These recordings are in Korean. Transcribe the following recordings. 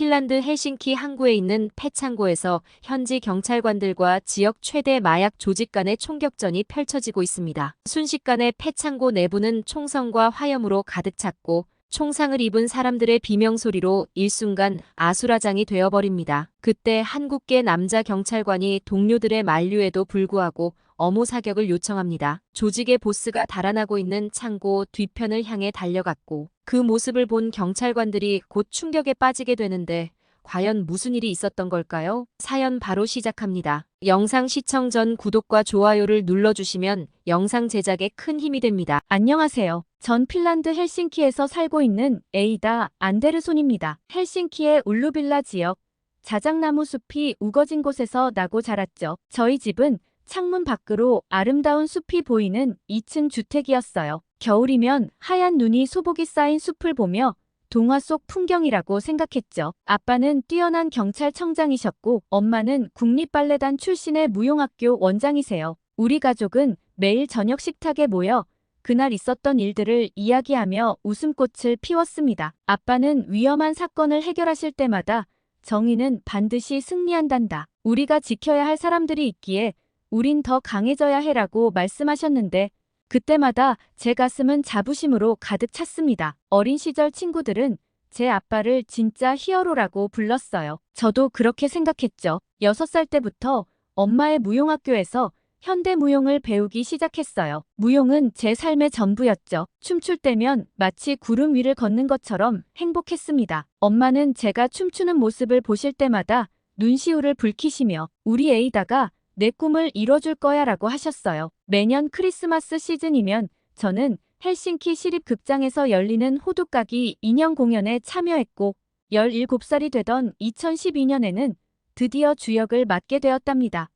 핀란드 헬싱키 항구에 있는 폐창고에서 현지 경찰관들과 지역 최대 마약 조직 간의 총격전이 펼쳐지고 있습니다. 순식간에 폐창고 내부는 총성과 화염으로 가득 찼고 총상을 입은 사람들의 비명소리로 일순간 아수라장이 되어버립니다. 그때 한국계 남자 경찰관이 동료들의 만류에도 불구하고 엄호 사격을 요청합니다. 조직의 보스가 달아나고 있는 창고 뒤편을 향해 달려갔고 그 모습을 본 경찰관들이 곧 충격에 빠지게 되는데 과연 무슨 일이 있었던 걸까요? 사연 바로 시작합니다. 영상 시청 전 구독과 좋아요를 눌러주시면 영상 제작에 큰 힘이 됩니다. 안녕하세요. 전 핀란드 헬싱키에서 살고 있는 에이다 안데르손입니다. 헬싱키의 울루빌라 지역, 자작나무 숲이 우거진 곳에서 나고 자랐죠. 저희 집은 창문 밖으로 아름다운 숲이 보이는 2층 주택이었어요. 겨울이면 하얀 눈이 소복이 쌓인 숲을 보며 동화 속 풍경이라고 생각했죠. 아빠는 뛰어난 경찰청장이셨고 엄마는 국립발레단 출신의 무용학교 원장이세요. 우리 가족은 매일 저녁 식탁에 모여 그날 있었던 일들을 이야기하며 웃음꽃을 피웠습니다. 아빠는 위험한 사건을 해결하실 때마다 정의는 반드시 승리한단다. 우리가 지켜야 할 사람들이 있기에 우린 더 강해져야 해라고 말씀하셨는데 그때마다 제 가슴은 자부심으로 가득 찼습니다. 어린 시절 친구들은 제 아빠를 진짜 히어로라고 불렀어요. 저도 그렇게 생각했죠. 6살 때부터 엄마의 무용학교에서 현대무용을 배우기 시작했어요. 무용은 제 삶의 전부였죠. 춤출 때면 마치 구름 위를 걷는 것처럼 행복했습니다. 엄마는 제가 춤추는 모습을 보실 때마다 눈시울을 붉히시며 우리 에이다가 내 꿈을 이뤄줄 거야 라고 하셨어요. 매년 크리스마스 시즌이면 저는 헬싱키 시립극장에서 열리는 호두까기 인형 공연에 참여했고 17살이 되던 2012년에는 드디어 주역을 맡게 되었답니다.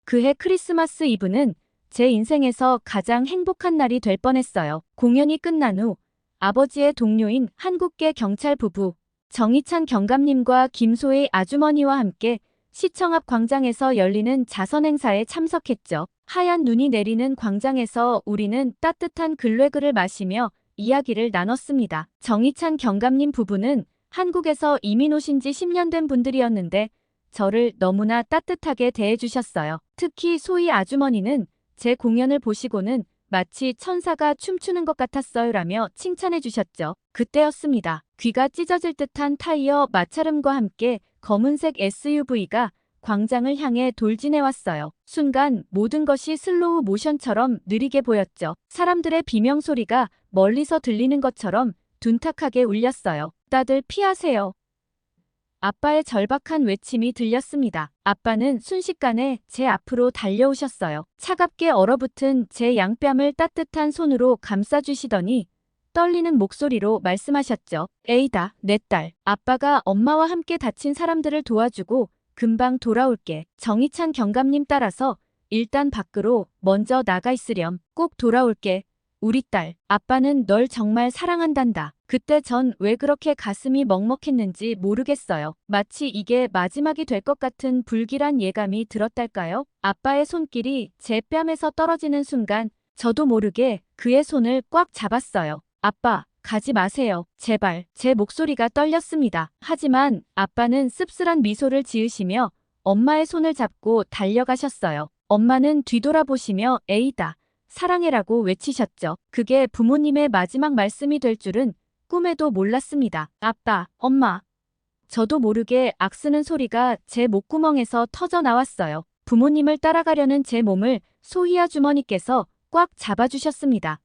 그해 크리스마스 이브는 제 인생에서 가장 행복한 날이 될 뻔했어요. 공연이 끝난 후 아버지의 동료인 한국계 경찰 부부 정희찬 경감님과 김소희 아주머니와 함께 시청 앞 광장에서 열리는 자선 행사에 참석했죠. 하얀 눈이 내리는 광장에서 우리는 따뜻한 글래그를 마시며 이야기를 나눴습니다. 정희찬 경감님 부부는 한국에서 이민 오신 지 10년 된 분들이었는데 저를 너무나 따뜻하게 대해주셨어요. 특히 소희 아주머니는 제 공연을 보시고는 마치 천사가 춤추는 것 같았어요라며 칭찬해 주셨죠. 그때였습니다. 귀가 찢어질 듯한 타이어 마찰음과 함께 검은색 SUV가 광장을 향해 돌진해왔어요. 순간 모든 것이 슬로우 모션처럼 느리게 보였죠. 사람들의 비명소리가 멀리서 들리는 것처럼 둔탁하게 울렸어요. 다들 피하세요. 아빠의 절박한 외침이 들렸습니다. 아빠는 순식간에 제 앞으로 달려오셨어요. 차갑게 얼어붙은 제 양뺨을 따뜻한 손으로 감싸주시더니 떨리는 목소리로 말씀하셨죠. 에이다, 내 딸. 아빠가 엄마와 함께 다친 사람들을 도와주고 금방 돌아올게. 정희찬 경감님 따라서 일단 밖으로 먼저 나가 있으렴. 꼭 돌아올게. 우리 딸. 아빠는 널 정말 사랑한단다. 그때 전 왜 그렇게 가슴이 먹먹했는지 모르겠어요. 마치 이게 마지막이 될 것 같은 불길한 예감이 들었달까요? 아빠의 손길이 제 뺨에서 떨어지는 순간 저도 모르게 그의 손을 꽉 잡았어요. 아빠, 가지 마세요. 제발. 제 목소리가 떨렸습니다. 하지만 아빠는 씁쓸한 미소를 지으시며 엄마의 손을 잡고 달려가셨어요. 엄마는 뒤돌아보시며 에이다, 사랑해라고 외치셨죠. 그게 부모님의 마지막 말씀이 될 줄은 꿈에도 몰랐습니다. 아빠, 엄마. 저도 모르게 악쓰는 소리가 제 목구멍에서 터져 나왔어요. 부모님을 따라가려는 제 몸을 소희 아주머니께서 꽉 잡아주셨습니다.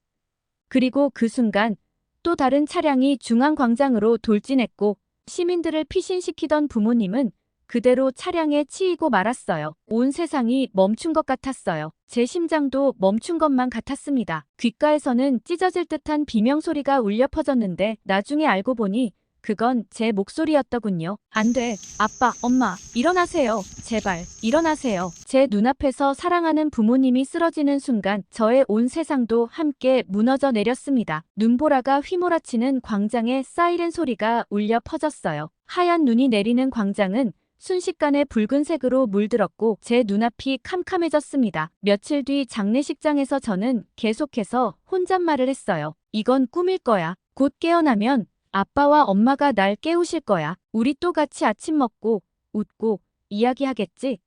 그리고 그 순간 또 다른 차량이 중앙광장으로 돌진했고 시민들을 피신시키던 부모님은 그대로 차량에 치이고 말았어요. 온 세상이 멈춘 것 같았어요. 제 심장도 멈춘 것만 같았습니다. 귓가에서는 찢어질 듯한 비명소리가 울려 퍼졌는데 나중에 알고 보니 그건 제 목소리였더군요. 안 돼. 아빠, 엄마, 일어나세요. 제발, 일어나세요. 제 눈앞에서 사랑하는 부모님이 쓰러지는 순간 저의 온 세상도 함께 무너져 내렸습니다. 눈보라가 휘몰아치는 광장에 사이렌 소리가 울려 퍼졌어요. 하얀 눈이 내리는 광장은 순식간에 붉은색으로 물들었고 제 눈앞이 캄캄해졌습니다. 며칠 뒤 장례식장에서 저는 계속해서 혼잣말을 했어요. 이건 꿈일 거야. 곧 깨어나면 아빠와 엄마가 날 깨우실 거야. 우리 또 같이 아침 먹고, 웃고, 이야기하겠지?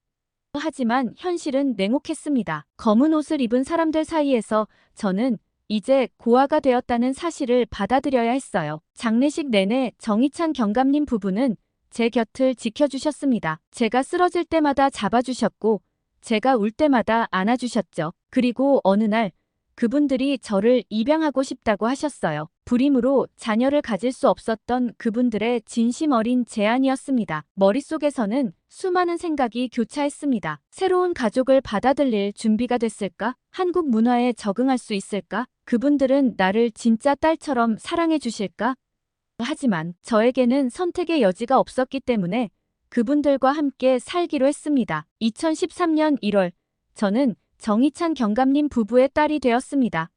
하지만 현실은 냉혹했습니다. 검은 옷을 입은 사람들 사이에서 저는 이제 고아가 되었다는 사실을 받아들여야 했어요. 장례식 내내 정희찬 경감님 부부는 제 곁을 지켜주셨습니다. 제가 쓰러질 때마다 잡아주셨고, 제가 울 때마다 안아주셨죠. 그리고 어느 날 그분들이 저를 입양하고 싶다고 하셨어요. 불임으로 자녀를 가질 수 없었던 그분들의 진심 어린 제안이었습니다. 머릿속에서는 수많은 생각이 교차했습니다. 새로운 가족을 받아들일 준비가 됐을까? 한국 문화에 적응할 수 있을까? 그분들은 나를 진짜 딸처럼 사랑해 주실까? 하지만 저에게는 선택의 여지가 없었기 때문에 그분들과 함께 살기로 했습니다. 2013년 1월, 저는 정희찬 경감님 부부의 딸이 되었습니다.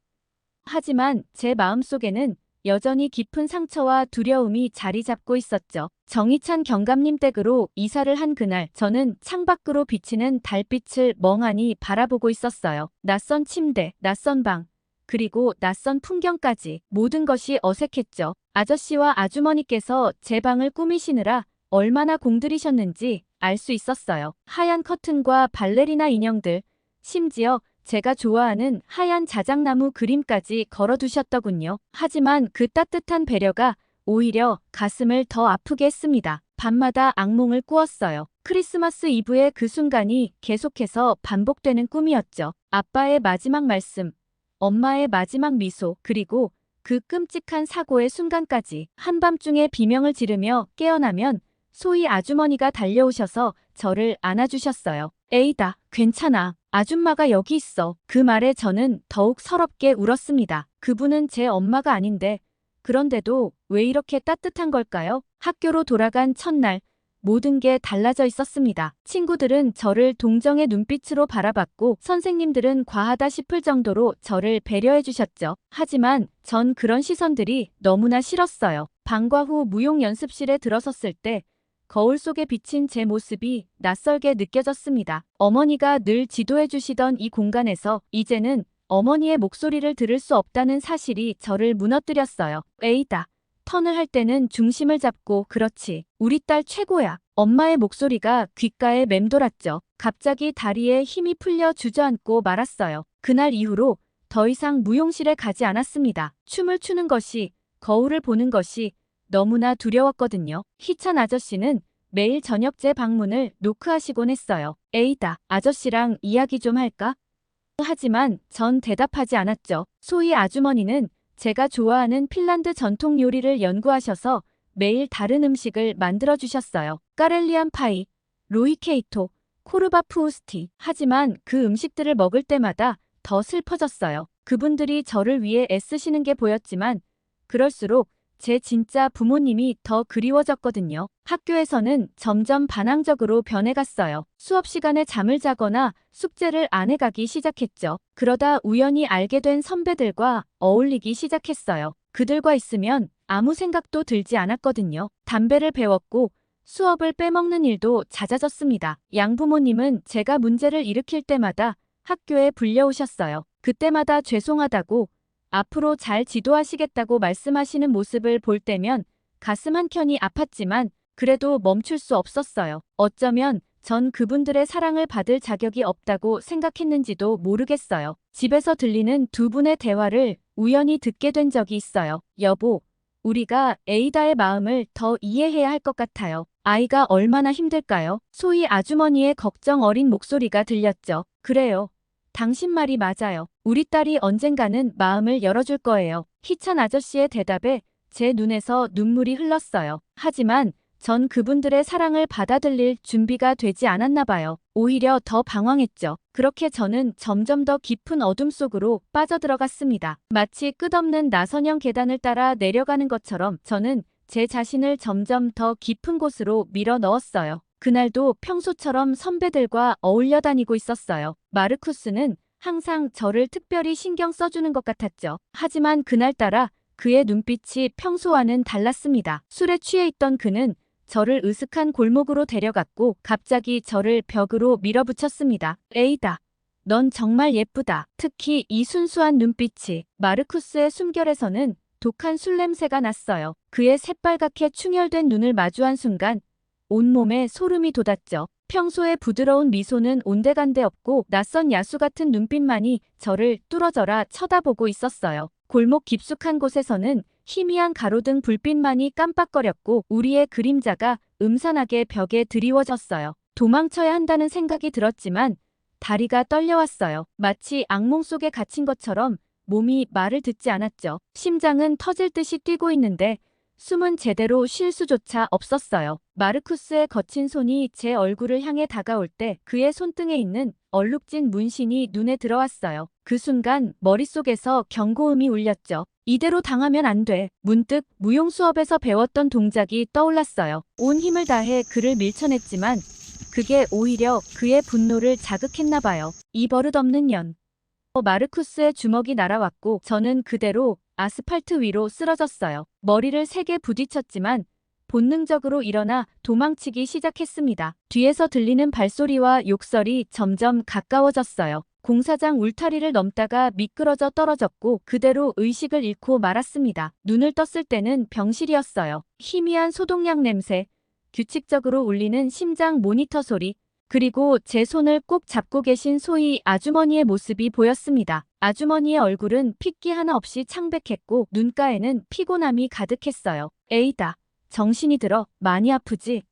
하지만 제 마음속에는 여전히 깊은 상처와 두려움이 자리 잡고 있었죠. 정희찬 경감님 댁으로 이사를 한 그날, 저는 창밖으로 비치는 달빛을 멍하니 바라보고 있었어요. 낯선 침대, 낯선 방, 그리고 낯선 풍경까지 모든 것이 어색했죠. 아저씨와 아주머니께서 제 방을 꾸미시느라 얼마나 공들이셨는지 알 수 있었어요. 하얀 커튼과 발레리나 인형들, 심지어 제가 좋아하는 하얀 자작나무 그림까지 걸어두셨더군요. 하지만 그 따뜻한 배려가 오히려 가슴을 더 아프게 했습니다. 밤마다 악몽을 꾸었어요. 크리스마스 이브의 그 순간이 계속해서 반복되는 꿈이었죠. 아빠의 마지막 말씀, 엄마의 마지막 미소, 그리고 그 끔찍한 사고의 순간까지. 한밤중에 비명을 지르며 깨어나면 소희 아주머니가 달려오셔서 저를 안아주셨어요. 에이다, 괜찮아. 아줌마가 여기 있어. 그 말에 저는 더욱 서럽게 울었습니다. 그분은 제 엄마가 아닌데, 그런데도 왜 이렇게 따뜻한 걸까요? 학교로 돌아간 첫날, 모든 게 달라져 있었습니다. 친구들은 저를 동정의 눈빛으로 바라봤고, 선생님들은 과하다 싶을 정도로 저를 배려해 주셨죠. 하지만 전 그런 시선들이 너무나 싫었어요. 방과 후 무용 연습실에 들어섰을 때 거울 속에 비친 제 모습이 낯설게 느껴졌습니다. 어머니가 늘 지도해 주시던 이 공간에서 이제는 어머니의 목소리를 들을 수 없다는 사실이 저를 무너뜨렸어요. 에이다, 턴을 할 때는 중심을 잡고. 그렇지. 우리 딸 최고야. 엄마의 목소리가 귓가에 맴돌았죠. 갑자기 다리에 힘이 풀려 주저앉고 말았어요. 그날 이후로 더 이상 무용실에 가지 않았습니다. 춤을 추는 것이, 거울을 보는 것이 너무나 두려웠거든요. 희찬 아저씨는 매일 저녁 제 방문을 노크하시곤 했어요. 에이다, 아저씨랑 이야기 좀 할까? 하지만 전 대답하지 않았죠. 소희 아주머니는 제가 좋아하는 핀란드 전통 요리를 연구하셔서 매일 다른 음식을 만들어 주셨어요. 까렐리안 파이, 로이케이토, 코르바푸우스티. 하지만 그 음식들을 먹을 때마다 더 슬퍼졌어요. 그분들이 저를 위해 애쓰시는 게 보였지만 그럴수록 제 진짜 부모님이 더 그리워졌거든요. 학교에서는 점점 반항적으로 변해갔어요. 수업 시간에 잠을 자거나 숙제를 안 해가기 시작했죠. 그러다 우연히 알게 된 선배들과 어울리기 시작했어요. 그들과 있으면 아무 생각도 들지 않았거든요. 담배를 배웠고 수업을 빼먹는 일도 잦아졌습니다. 양부모님은 제가 문제를 일으킬 때마다 학교에 불려오셨어요. 그때마다 죄송하다고, 앞으로 잘 지도하시겠다고 말씀하시는 모습을 볼 때면 가슴 한켠이 아팠지만 그래도 멈출 수 없었어요. 어쩌면 전 그분들의 사랑을 받을 자격이 없다고 생각했는지도 모르겠어요. 집에서 들리는 두 분의 대화를 우연히 듣게 된 적이 있어요. 여보, 우리가 에이다의 마음을 더 이해해야 할 것 같아요. 아이가 얼마나 힘들까요? 소희 아주머니의 걱정 어린 목소리가 들렸죠. 그래요. 당신 말이 맞아요. 우리 딸이 언젠가는 마음을 열어줄 거예요. 희찬 아저씨의 대답에 제 눈에서 눈물이 흘렀어요. 하지만 전 그분들의 사랑을 받아들일 준비가 되지 않았나 봐요. 오히려 더 방황했죠. 그렇게 저는 점점 더 깊은 어둠 속으로 빠져들어갔습니다. 마치 끝없는 나선형 계단을 따라 내려가는 것처럼 저는 제 자신을 점점 더 깊은 곳으로 밀어 넣었어요. 그날도 평소처럼 선배들과 어울려 다니고 있었어요. 마르쿠스는 항상 저를 특별히 신경 써주는 것 같았죠. 하지만 그날따라 그의 눈빛이 평소와는 달랐습니다. 술에 취해 있던 그는 저를 으슥한 골목으로 데려갔고 갑자기 저를 벽으로 밀어붙였습니다. 에이다, 넌 정말 예쁘다. 특히 이 순수한 눈빛이. 마르쿠스의 숨결에서는 독한 술 냄새가 났어요. 그의 새빨갛게 충혈된 눈을 마주한 순간 온몸에 소름이 돋았죠. 평소에 부드러운 미소는 온데간데 없고 낯선 야수 같은 눈빛만이 저를 뚫어져라 쳐다보고 있었어요. 골목 깊숙한 곳에서는 희미한 가로등 불빛만이 깜빡거렸고 우리의 그림자가 음산하게 벽에 드리워졌어요. 도망쳐야 한다는 생각이 들었지만 다리가 떨려왔어요. 마치 악몽 속에 갇힌 것처럼 몸이 말을 듣지 않았죠. 심장은 터질 듯이 뛰고 있는데 숨은 제대로 쉴 수조차 없었어요. 마르쿠스의 거친 손이 제 얼굴을 향해 다가올 때 그의 손등에 있는 얼룩진 문신이 눈에 들어왔어요. 그 순간 머릿속에서 경고음이 울렸죠. 이대로 당하면 안 돼. 문득 무용 수업에서 배웠던 동작이 떠올랐어요. 온 힘을 다해 그를 밀쳐냈지만 그게 오히려 그의 분노를 자극했나 봐요. 이 버릇없는 년. 마르쿠스의 주먹이 날아왔고 저는 그대로 아스팔트 위로 쓰러졌어요. 머리를 세게 부딪혔지만 본능적으로 일어나 도망치기 시작했습니다. 뒤에서 들리는 발소리와 욕설이 점점 가까워졌어요. 공사장 울타리를 넘다가 미끄러져 떨어졌고 그대로 의식을 잃고 말았습니다. 눈을 떴을 때는 병실이었어요. 희미한 소독약 냄새, 규칙적으로 울리는 심장 모니터 소리, 그리고 제 손을 꼭 잡고 계신 소희 아주머니의 모습이 보였습니다. 아주머니의 얼굴은 핏기 하나 없이 창백했고 눈가에는 피곤함이 가득했어요. 에이다, 정신이 들어. 많이 아프지?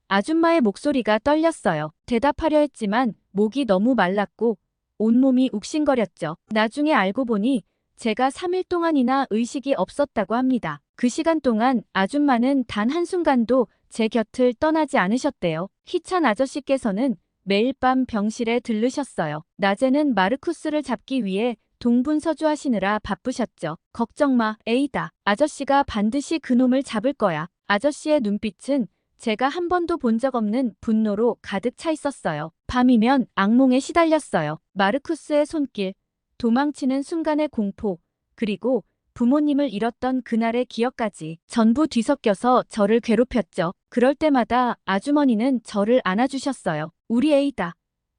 아줌마의 목소리가 떨렸어요. 대답하려 했지만 목이 너무 말랐고 온몸이 욱신거렸죠. 나중에 알고 보니 제가 3일 동안이나 의식이 없었다고 합니다. 그 시간 동안 아줌마는 단 한순간도 제 곁을 떠나지 않으셨대요. 희찬 아저씨께서는 매일 밤 병실에 들르셨어요. 낮에는 마르쿠스를 잡기 위해 동분서주하시느라 바쁘셨죠. 걱정 마, 에이다. 아저씨가 반드시 그놈을 잡을 거야. 아저씨의 눈빛은 제가 한 번도 본 적 없는 분노로 가득 차 있었어요. 밤이면 악몽에 시달렸어요. 마르쿠스의 손길, 도망치는 순간의 공포, 그리고 부모님을 잃었던 그날의 기억까지 전부 뒤섞여서 저를 괴롭혔죠. 그럴 때마다 아주머니는 저를 안아주셨어요. 우리 에이다.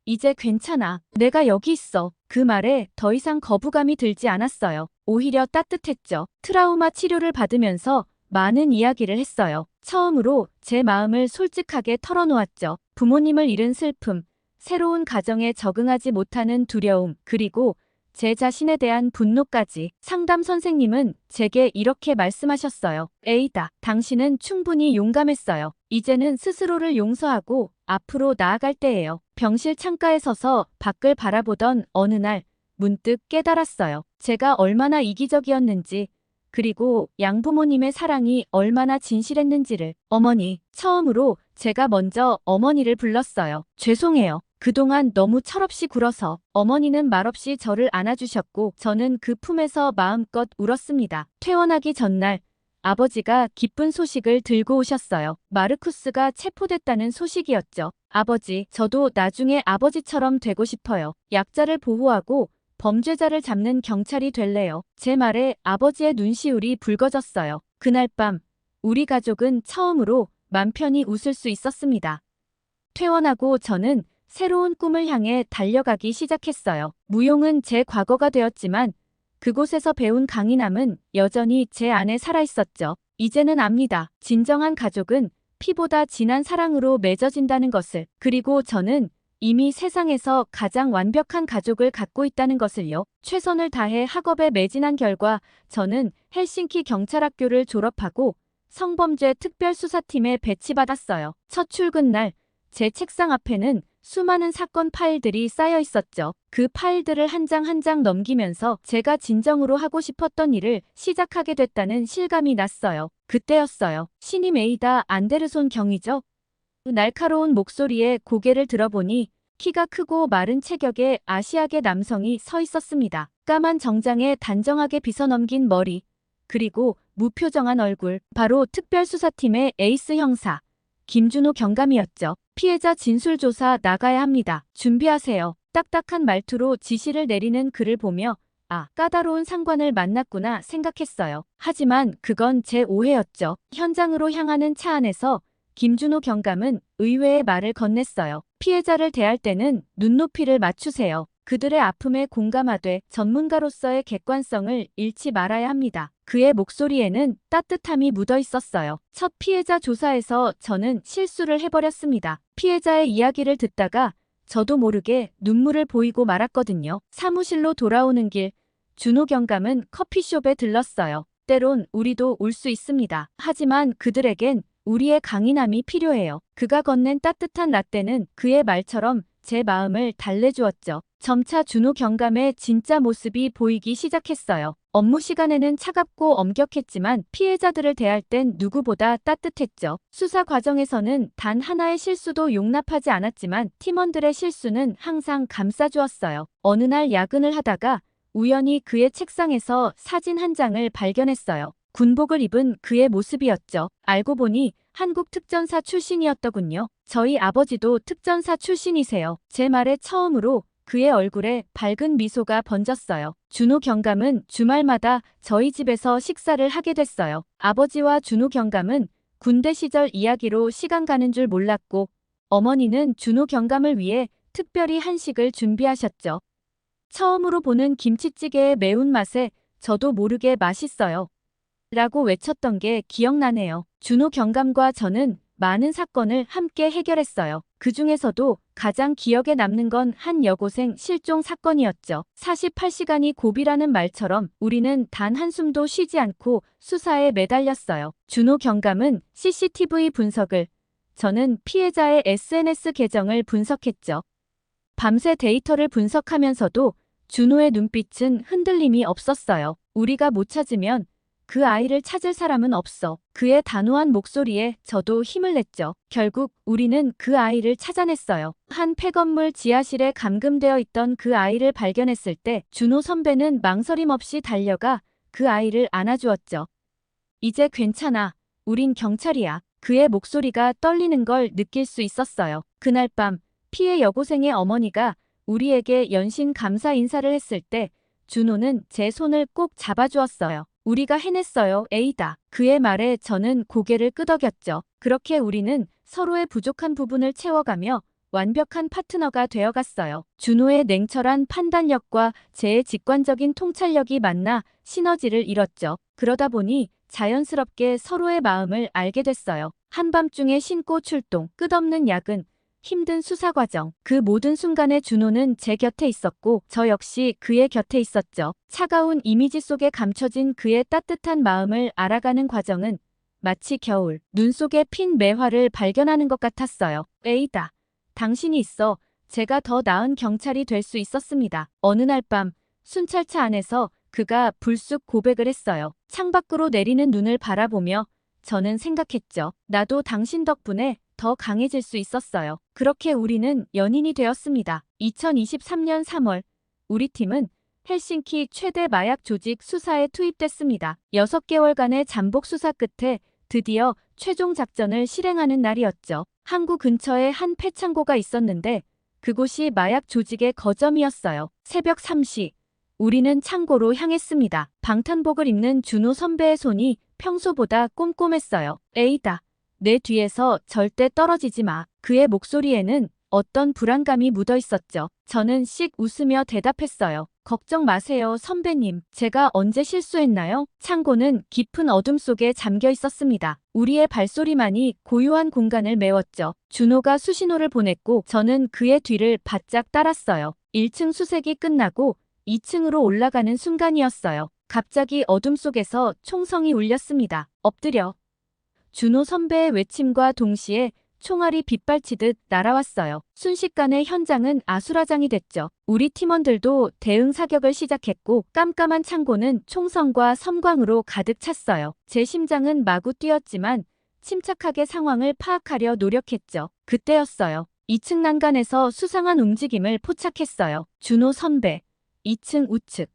이제 괜찮아. 내가 여기 있어. 그 말에 더 이상 거부감이 들지 않았어요. 오히려 따뜻했죠. 트라우마 치료를 받으면서 많은 이야기를 했어요. 처음으로 제 마음을 솔직하게 털어놓았죠. 부모님을 잃은 슬픔, 새로운 가정에 적응하지 못하는 두려움, 그리고 제 자신에 대한 분노까지. 상담 선생님은 제게 이렇게 말씀하셨어요. 에이다, 당신은 충분히 용감했어요. 이제는 스스로를 용서하고 앞으로 나아갈 때예요. 병실 창가에 서서 밖을 바라보던 어느 날 문득 깨달았어요. 제가 얼마나 이기적이었는지, 그리고 양부모님의 사랑이 얼마나 진실했는지를. 어머니, 처음으로 제가 먼저 어머니를 불렀어요. 죄송해요. 그동안 너무 철없이 굴어서. 어머니는 말없이 저를 안아주셨고 저는 그 품에서 마음껏 울었습니다. 퇴원하기 전날 아버지가 기쁜 소식을 들고 오셨어요. 마르쿠스가 체포됐다는 소식이었죠. 아버지, 저도 나중에 아버지처럼 되고 싶어요. 약자를 보호하고 범죄자를 잡는 경찰이 될래요. 제 말에 아버지의 눈시울이 붉어졌어요. 그날 밤 우리 가족은 처음으로 맘 편히 웃을 수 있었습니다. 퇴원하고 저는 새로운 꿈을 향해 달려가기 시작했어요. 무용은 제 과거가 되었지만 그곳에서 배운 강인함은 여전히 제 안에 살아있었죠. 이제는 압니다. 진정한 가족은 피보다 진한 사랑으로 맺어진다는 것을. 그리고 저는 이미 세상에서 가장 완벽한 가족을 갖고 있다는 것을요. 최선을 다해 학업에 매진한 결과 저는 헬싱키 경찰학교를 졸업하고 성범죄 특별수사팀에 배치받았어요. 첫 출근 날 제 책상 앞에는 수많은 사건 파일들이 쌓여 있었죠. 그 파일들을 한 장 한 장 넘기면서 제가 진정으로 하고 싶었던 일을 시작하게 됐다는 실감이 났어요. 그때였어요. 신임 에이다 안데르손 경이죠. 날카로운 목소리에 고개를 들어보니 키가 크고 마른 체격의 아시아계 남성이 서 있었습니다. 까만 정장에 단정하게 빗어넘긴 머리, 그리고 무표정한 얼굴. 바로 특별수사팀의 에이스 형사 김준호 경감이었죠. 피해자 진술조사 나가야 합니다. 준비하세요. 딱딱한 말투로 지시를 내리는 그를 보며 까다로운 상관을 만났구나 생각했어요. 하지만 그건 제 오해였죠. 현장으로 향하는 차 안에서 김준호 경감은 의외의 말을 건넸어요. 피해자를 대할 때는 눈높이를 맞추세요. 그들의 아픔에 공감하되 전문가로서의 객관성을 잃지 말아야 합니다. 그의 목소리에는 따뜻함이 묻어 있었어요. 첫 피해자 조사에서 저는 실수를 해버렸습니다. 피해자의 이야기를 듣다가 저도 모르게 눈물을 보이고 말았거든요. 사무실로 돌아오는 길, 준호 경감은 커피숍에 들렀어요. 때론 우리도 울 수 있습니다. 하지만 그들에겐 우리의 강인함이 필요해요. 그가 건넨 따뜻한 라떼는 그의 말처럼 제 마음을 달래주었죠. 점차 준호 경감의 진짜 모습이 보이기 시작했어요. 업무 시간에는 차갑고 엄격했지만 피해자들을 대할 땐 누구보다 따뜻했죠. 수사 과정에서는 단 하나의 실수도 용납하지 않았지만 팀원들의 실수는 항상 감싸주었어요. 어느 날 야근을 하다가 우연히 그의 책상에서 사진 한 장을 발견했어요. 군복을 입은 그의 모습이었죠. 알고 보니 한국 특전사 출신이었더군요. 저희 아버지도 특전사 출신이세요. 제 말에 처음으로 그의 얼굴에 밝은 미소가 번졌어요. 준호 경감은 주말마다 저희 집에서 식사를 하게 됐어요. 아버지와 준호 경감은 군대 시절 이야기로 시간 가는 줄 몰랐고 어머니는 준호 경감을 위해 특별히 한식을 준비하셨죠. 처음으로 보는 김치찌개의 매운맛에 저도 모르게 맛있어요. 라고 외쳤던 게 기억나네요. 준호 경감과 저는 많은 사건을 함께 해결했어요. 그 중에서도 가장 기억에 남는 건 한 여고생 실종 사건이었죠. 48시간이 고비라는 말처럼 우리는 단 한숨도 쉬지 않고 수사에 매달렸어요. 준호 경감은 CCTV 분석을, 저는 피해자의 SNS 계정을 분석했죠. 밤새 데이터를 분석하면서도 준호의 눈빛은 흔들림이 없었어요. 우리가 못 찾으면 그 아이를 찾을 사람은 없어. 그의 단호한 목소리에 저도 힘을 냈죠. 결국 우리는 그 아이를 찾아냈어요. 한 폐건물 지하실에 감금되어 있던 그 아이를 발견했을 때 준호 선배는 망설임 없이 달려가 그 아이를 안아주었죠. 이제 괜찮아. 우린 경찰이야. 그의 목소리가 떨리는 걸 느낄 수 있었어요. 그날 밤 피해 여고생의 어머니가 우리에게 연신 감사 인사를 했을 때 준호는 제 손을 꼭 잡아주었어요. 우리가 해냈어요, 에이다. 그의 말에 저는 고개를 끄덕였죠. 그렇게 우리는 서로의 부족한 부분을 채워가며 완벽한 파트너가 되어갔어요. 준호의 냉철한 판단력과 제 직관적인 통찰력이 만나 시너지를 이뤘죠. 그러다 보니 자연스럽게 서로의 마음을 알게 됐어요. 한밤중에 신고 출동, 끝없는 야근, 힘든 수사 과정. 그 모든 순간에 준호는 제 곁에 있었고 저 역시 그의 곁에 있었죠. 차가운 이미지 속에 감춰진 그의 따뜻한 마음을 알아가는 과정은 마치 겨울, 눈 속에 핀 매화를 발견하는 것 같았어요. 에이다, 당신이 있어 제가 더 나은 경찰이 될 수 있었습니다. 어느 날 밤 순찰차 안에서 그가 불쑥 고백을 했어요. 창밖으로 내리는 눈을 바라보며 저는 생각했죠. 나도 당신 덕분에 더 강해질 수 있었어요. 그렇게 우리는 연인이 되었습니다. 2023년 3월 우리 팀은 헬싱키 최대 마약 조직 수사에 투입됐습니다. 6개월간의 잠복 수사 끝에 드디어 최종 작전을 실행하는 날이었죠. 항구 근처에 한 폐창고가 있었는데 그곳이 마약 조직의 거점이었어요. 새벽 3시 우리는 창고로 향했습니다. 방탄복을 입는 준호 선배의 손이 평소보다 꼼꼼했어요. 에이다, 내 뒤에서 절대 떨어지지 마. 그의 목소리에는 어떤 불안감이 묻어 있었죠. 저는 씩 웃으며 대답했어요. 걱정 마세요, 선배님. 제가 언제 실수했나요? 창고는 깊은 어둠 속에 잠겨 있었습니다. 우리의 발소리만이 고요한 공간을 메웠죠. 준호가 수신호를 보냈고 저는 그의 뒤를 바짝 따랐어요. 1층 수색이 끝나고 2층으로 올라가는 순간이었어요. 갑자기 어둠 속에서 총성이 울렸습니다. 엎드려. 준호 선배의 외침과 동시에 총알이 빗발치듯 날아왔어요. 순식간에 현장은 아수라장이 됐죠. 우리 팀원들도 대응 사격을 시작했고 깜깜한 창고는 총성과 섬광으로 가득 찼어요. 제 심장은 마구 뛰었지만 침착하게 상황을 파악하려 노력했죠. 그때였어요. 2층 난간에서 수상한 움직임을 포착했어요. 준호 선배, 2층 우측.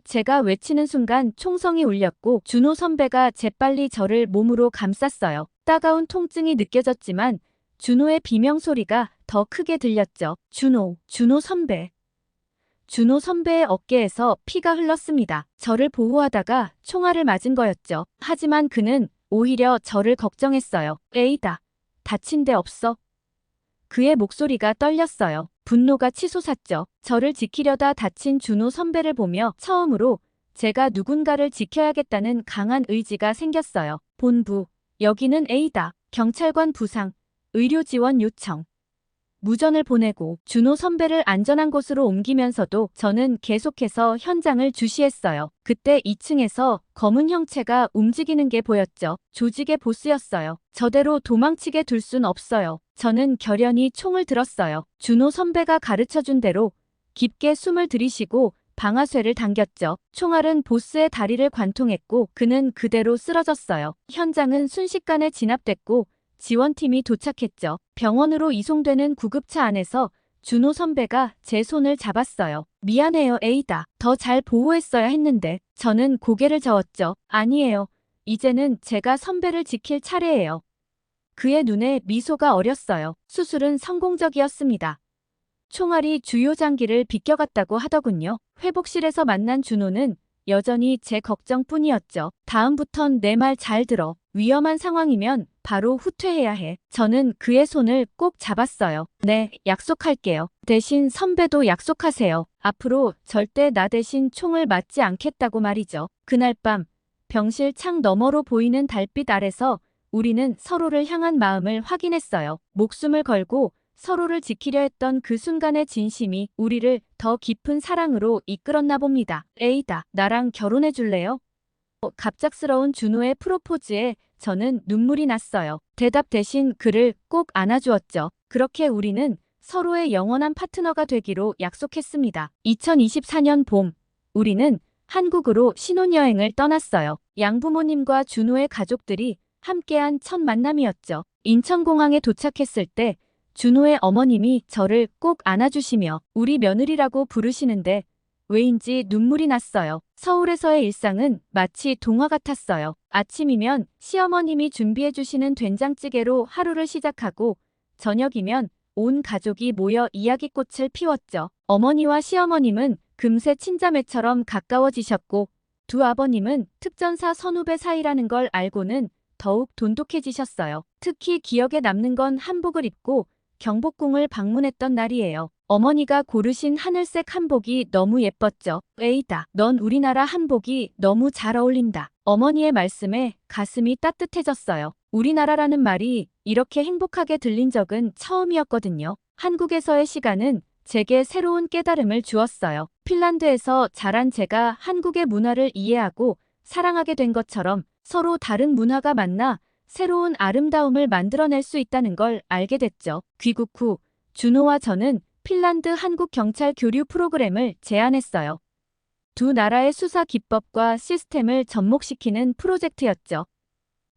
제가 외치는 순간 총성이 울렸고 준호 선배가 재빨리 저를 몸으로 감쌌어요. 따가운 통증이 느껴졌지만 준호의 비명소리가 더 크게 들렸죠. 준호 선배. 준호 선배의 어깨에서 피가 흘렀습니다. 저를 보호하다가 총알을 맞은 거였죠. 하지만 그는 오히려 저를 걱정했어요. 에이다, 다친 데 없어? 그의 목소리가 떨렸어요. 분노가 치솟았죠. 저를 지키려다 다친 준호 선배를 보며 처음으로 제가 누군가를 지켜야겠다는 강한 의지가 생겼어요. 본부, 여기는 A다. 경찰관 부상, 의료 지원 요청. 무전을 보내고 준호 선배를 안전한 곳으로 옮기면서도 저는 계속해서 현장을 주시했어요. 그때 2층에서 검은 형체가 움직이는 게 보였죠. 조직의 보스였어요. 저대로 도망치게 둘 순 없어요. 저는 결연히 총을 들었어요. 준호 선배가 가르쳐준 대로 깊게 숨을 들이쉬고 방아쇠를 당겼죠. 총알은 보스의 다리를 관통했고 그는 그대로 쓰러졌어요. 현장은 순식간에 진압됐고 지원팀이 도착했죠. 병원으로 이송되는 구급차 안에서 준호 선배가 제 손을 잡았어요. 미안해요, 에이다. 더 잘 보호했어야 했는데. 저는 고개를 저었죠. 아니에요. 이제는 제가 선배를 지킬 차례예요. 그의 눈에 미소가 어렸어요. 수술은 성공적이었습니다. 총알이 주요 장기를 비껴갔다고 하더군요. 회복실에서 만난 준호는 여전히 제 걱정뿐이었죠. 다음부턴 내 말 잘 들어. 위험한 상황이면 바로 후퇴해야 해. 저는 그의 손을 꼭 잡았어요. 네, 약속할게요. 대신 선배도 약속하세요. 앞으로 절대 나 대신 총을 맞지 않겠다고 말이죠. 그날 밤 병실 창 너머로 보이는 달빛 아래서 우리는 서로를 향한 마음을 확인했어요. 목숨을 걸고 서로를 지키려 했던 그 순간의 진심이 우리를 더 깊은 사랑으로 이끌었나 봅니다. 에이다, 나랑 결혼해 줄래요? 갑작스러운 준호의 프로포즈에 저는 눈물이 났어요. 대답 대신 그를 꼭 안아주었죠. 그렇게 우리는 서로의 영원한 파트너가 되기로 약속했습니다. 2024년 봄, 우리는 한국으로 신혼여행을 떠났어요. 양부모님과 준호의 가족들이 함께한 첫 만남이었죠. 인천공항에 도착했을 때 준호의 어머님이 저를 꼭 안아주시며 우리 며느리라고 부르시는데 왜인지 눈물이 났어요. 서울에서의 일상은 마치 동화 같았어요. 아침이면 시어머님이 준비해주시는 된장찌개로 하루를 시작하고 저녁이면 온 가족이 모여 이야기꽃을 피웠죠. 어머니와 시어머님은 금세 친자매처럼 가까워지셨고 두 아버님은 특전사 선후배 사이라는 걸 알고는 더욱 돈독해지셨어요. 특히 기억에 남는 건 한복을 입고 경복궁을 방문했던 날이에요. 어머니가 고르신 하늘색 한복이 너무 예뻤죠. 에이다, 넌 우리나라 한복이 너무 잘 어울린다. 어머니의 말씀에 가슴이 따뜻해졌어요. 우리나라라는 말이 이렇게 행복하게 들린 적은 처음이었거든요. 한국에서의 시간은 제게 새로운 깨달음을 주었어요. 핀란드에서 자란 제가 한국의 문화를 이해하고 사랑하게 된 것처럼 서로 다른 문화가 만나 새로운 아름다움을 만들어낼 수 있다는 걸 알게 됐죠. 귀국 후 준호와 저는 핀란드 한국 경찰 교류 프로그램을 제안했어요. 두 나라의 수사 기법과 시스템을 접목시키는 프로젝트였죠.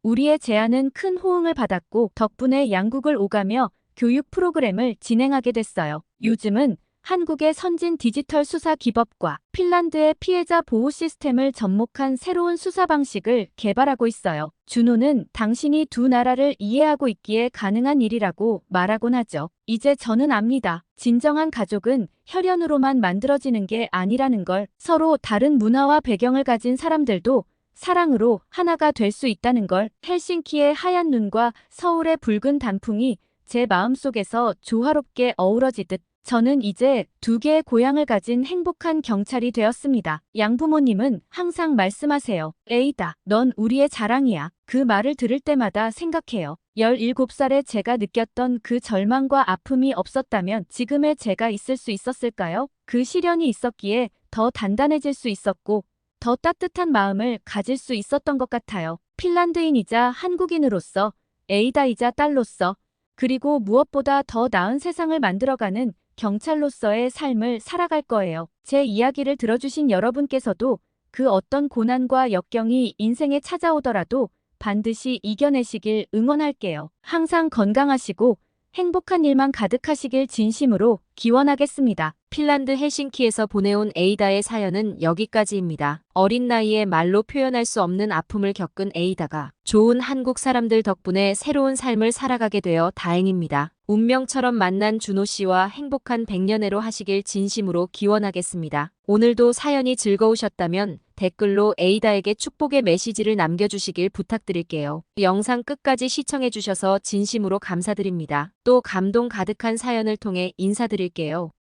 우리의 제안은 큰 호응을 받았고 덕분에 양국을 오가며 교육 프로그램을 진행하게 됐어요. 요즘은 한국의 선진 디지털 수사 기법과 핀란드의 피해자 보호 시스템을 접목한 새로운 수사 방식을 개발하고 있어요. 준호는 당신이 두 나라를 이해하고 있기에 가능한 일이라고 말하곤 하죠. 이제 저는 압니다. 진정한 가족은 혈연으로만 만들어지는 게 아니라는 걸, 서로 다른 문화와 배경을 가진 사람들도 사랑으로 하나가 될 수 있다는 걸. 헬싱키의 하얀 눈과 서울의 붉은 단풍이 제 마음속에서 조화롭게 어우러지듯 저는 이제 두 개의 고향을 가진 행복한 경찰이 되었습니다. 양부모님은 항상 말씀하세요. 에이다, 넌 우리의 자랑이야. 그 말을 들을 때마다 생각해요. 17살에 제가 느꼈던 그 절망과 아픔이 없었다면 지금의 제가 있을 수 있었을까요? 그 시련이 있었기에 더 단단해질 수 있었고 더 따뜻한 마음을 가질 수 있었던 것 같아요. 핀란드인이자 한국인으로서, 에이다이자 딸로서, 그리고 무엇보다 더 나은 세상을 만들어가는 경찰로서의 삶을 살아갈 거예요. 제 이야기를 들어주신 여러분께서도 그 어떤 고난과 역경이 인생에 찾아오더라도 반드시 이겨내시길 응원할게요. 항상 건강하시고 행복한 일만 가득하시길 진심으로 기원하겠습니다. 핀란드 헬싱키에서 보내온 에이다의 사연은 여기까지입니다. 어린 나이에 말로 표현할 수 없는 아픔을 겪은 에이다가 좋은 한국 사람들 덕분에 새로운 삶을 살아가게 되어 다행입니다. 운명처럼 만난 준호 씨와 행복한 백년해로 하시길 진심으로 기원하겠습니다. 오늘도 사연이 즐거우셨다면 댓글로 에이다에게 축복의 메시지를 남겨주시길 부탁드릴게요. 영상 끝까지 시청해주셔서 진심으로 감사드립니다. 또 감동 가득한 사연을 통해 인사드릴게요.